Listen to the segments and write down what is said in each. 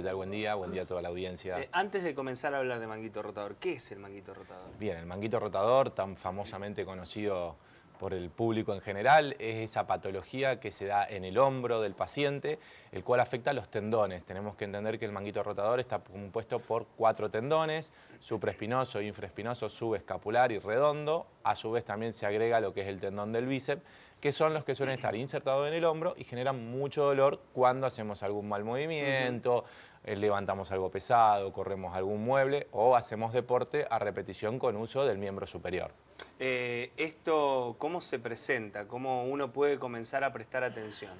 tal? Buen día a toda la audiencia. Antes de comenzar a hablar de manguito rotador, ¿qué es el manguito rotador? Bien, el manguito rotador, tan famosamente conocido por el público en general, es esa patología que se da en el hombro del paciente, el cual afecta a los tendones. Tenemos que entender que el manguito rotador está compuesto por 4 tendones, supraespinoso, infraespinoso, subescapular y redondo. A su vez también se agrega lo que es el tendón del bíceps, que son los que suelen estar insertados en el hombro y generan mucho dolor cuando hacemos algún mal movimiento, levantamos algo pesado, corremos algún mueble o hacemos deporte a repetición con uso del miembro superior. ¿Esto cómo se presenta? ¿Cómo uno puede comenzar a prestar atención?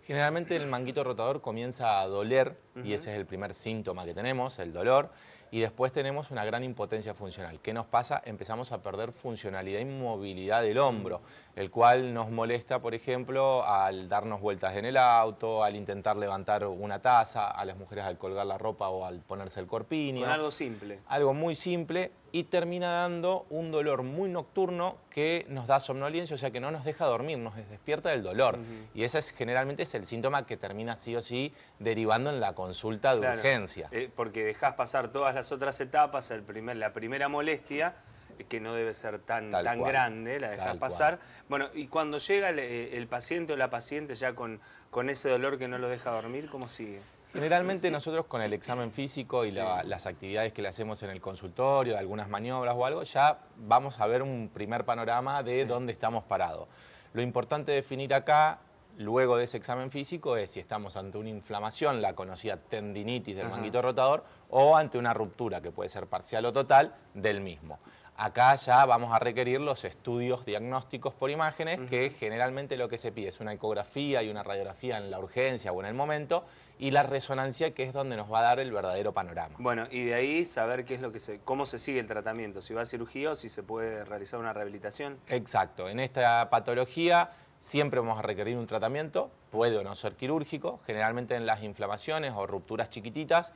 Generalmente el manguito rotador comienza a doler y ese es el primer síntoma que tenemos, el dolor. Y después tenemos una gran impotencia funcional. ¿Qué nos pasa? Empezamos a perder funcionalidad y movilidad del hombro, el cual nos molesta, por ejemplo, al darnos vueltas en el auto, al intentar levantar una taza, a las mujeres al colgar la ropa o al ponerse el corpiño. Con algo simple. Algo muy simple y termina dando un dolor muy nocturno que nos da somnolencia, o sea que no nos deja dormir, nos despierta del dolor. Y ese generalmente es el síntoma que termina sí o sí derivando en la consulta de urgencia. Porque dejás pasar todas las otras etapas, la primera molestia, que no debe ser tan grande, la dejás pasar. Bueno, y cuando llega el paciente o la paciente ya con ese dolor que no lo deja dormir, ¿cómo sigue? Generalmente nosotros con el examen físico y las actividades que le hacemos en el consultorio, algunas maniobras o algo, ya vamos a ver un primer panorama de dónde estamos parados. Lo importante definir acá, luego de ese examen físico, es si estamos ante una inflamación, la conocida tendinitis del manguito rotador, o ante una ruptura, que puede ser parcial o total, del mismo. Acá ya vamos a requerir los estudios diagnósticos por imágenes, que generalmente lo que se pide es una ecografía y una radiografía en la urgencia o en el momento, y la resonancia, que es donde nos va a dar el verdadero panorama. Bueno, y de ahí saber qué es lo que cómo se sigue el tratamiento, si va a cirugía o si se puede realizar una rehabilitación. Exacto, en esta patología siempre vamos a requerir un tratamiento, puede o no ser quirúrgico, generalmente en las inflamaciones o rupturas chiquititas,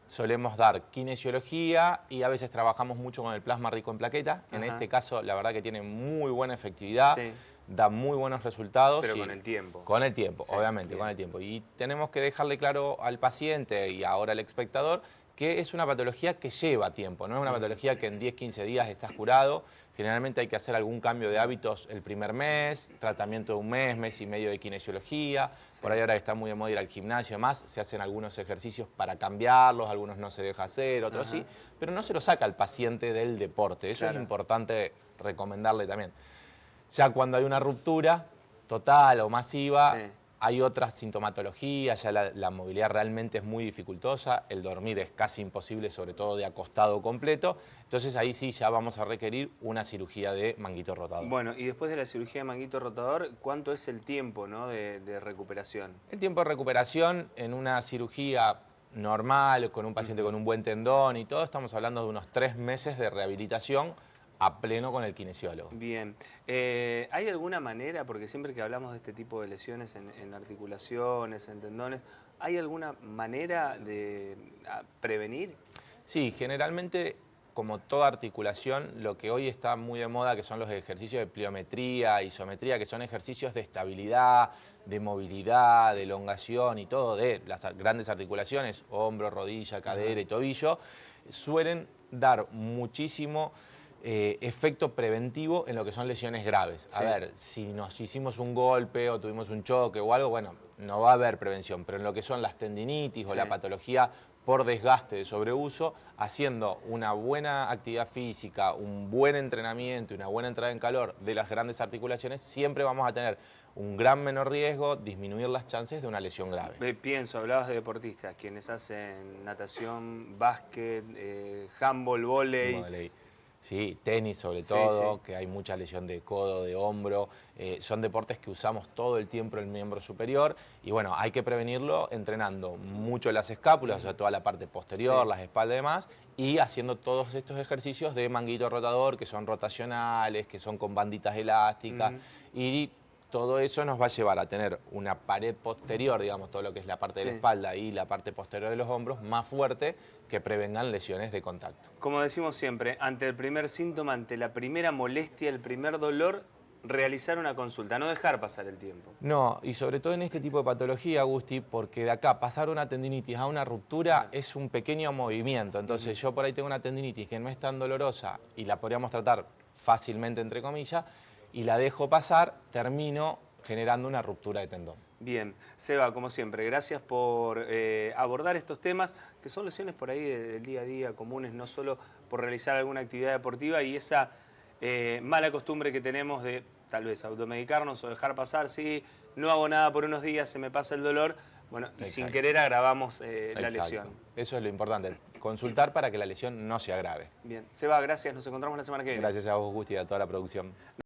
solemos dar kinesiología y a veces trabajamos mucho con el plasma rico en plaquetas. En este caso, la verdad que tiene muy buena efectividad, da muy buenos resultados. Pero con el tiempo. Con el tiempo, obviamente, con el tiempo. Y tenemos que dejarle claro al paciente y ahora al espectador que es una patología que lleva tiempo, no es una patología que en 10, 15 días estás curado. Generalmente hay que hacer algún cambio de hábitos el primer mes, tratamiento de un mes, mes y medio de kinesiología. Por ahí ahora que está muy de moda ir al gimnasio y demás, se hacen algunos ejercicios para cambiarlos, algunos no se deja hacer, otros sí, pero no se lo saca al paciente del deporte. Eso es importante recomendarle también. Ya cuando hay una ruptura total o masiva, hay otras sintomatologías, ya la movilidad realmente es muy dificultosa, el dormir es casi imposible, sobre todo de acostado completo. Entonces ahí sí ya vamos a requerir una cirugía de manguito rotador. Bueno, y después de la cirugía de manguito rotador, ¿cuánto es el tiempo, ¿no, de recuperación? El tiempo de recuperación en una cirugía normal, con un paciente con un buen tendón y todo, estamos hablando de unos 3 meses de rehabilitación a pleno con el kinesiólogo. Bien. ¿Hay alguna manera, porque siempre que hablamos de este tipo de lesiones en articulaciones, en tendones, ¿hay alguna manera de prevenir? Sí, generalmente, como toda articulación, lo que hoy está muy de moda, que son los ejercicios de pliometría, isometría, que son ejercicios de estabilidad, de movilidad, de elongación y todo, de las grandes articulaciones, hombro, rodilla, cadera y tobillo, suelen dar muchísimo efecto preventivo en lo que son lesiones graves. A ver, si nos hicimos un golpe o tuvimos un choque o algo, bueno, no va a haber prevención, pero en lo que son las tendinitis o la patología por desgaste de sobreuso, haciendo una buena actividad física, un buen entrenamiento y una buena entrada en calor de las grandes articulaciones, siempre vamos a tener un gran menor riesgo, disminuir las chances de una lesión grave. Hablabas de deportistas, quienes hacen natación, básquet, handball, vóley. Sí, tenis sobre todo, que hay mucha lesión de codo, de hombro. Son deportes que usamos todo el tiempo el miembro superior y bueno, hay que prevenirlo entrenando mucho las escápulas, o sea, toda la parte posterior, las espaldas y demás, y haciendo todos estos ejercicios de manguito rotador, que son rotacionales, que son con banditas elásticas y todo eso nos va a llevar a tener una pared posterior, digamos, todo lo que es la parte de la espalda y la parte posterior de los hombros, más fuerte, que prevengan lesiones de contacto. Como decimos siempre, ante el primer síntoma, ante la primera molestia, el primer dolor, realizar una consulta, no dejar pasar el tiempo. No, y sobre todo en este tipo de patología, Agustín, porque de acá pasar una tendinitis a una ruptura es un pequeño movimiento. Entonces yo por ahí tengo una tendinitis que no es tan dolorosa y la podríamos tratar fácilmente, entre comillas, y la dejo pasar, termino generando una ruptura de tendón. Bien, Seba, como siempre, gracias por abordar estos temas, que son lesiones por ahí del día a día, comunes, no solo por realizar alguna actividad deportiva y esa mala costumbre que tenemos de tal vez automedicarnos o dejar pasar, sí, no hago nada por unos días, se me pasa el dolor, bueno, y sin querer agravamos la lesión. Eso es lo importante, consultar para que la lesión no se agrave. Bien, Seba, gracias, nos encontramos la semana que viene. Gracias a vos, Gusti, y a toda la producción.